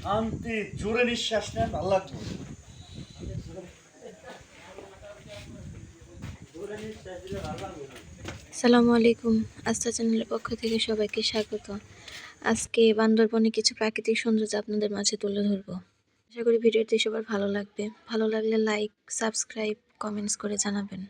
শান্তি, জোরে নিঃশ্বাস নেন, ভালো লাগবে। আসসালামু আলাইকুম। আস্থা চ্যানেলের পক্ষ থেকে সবাইকে স্বাগত। আজকে বান্দরবনে কিছু প্রাকৃতিক সৌন্দর্য আপনাদের মাঝে তুলে ধরবো। আশা করি ভিডিওটি সবার ভালো লাগবে। ভালো লাগলে লাইক, সাবস্ক্রাইব, কমেন্টস করে জানাবেন।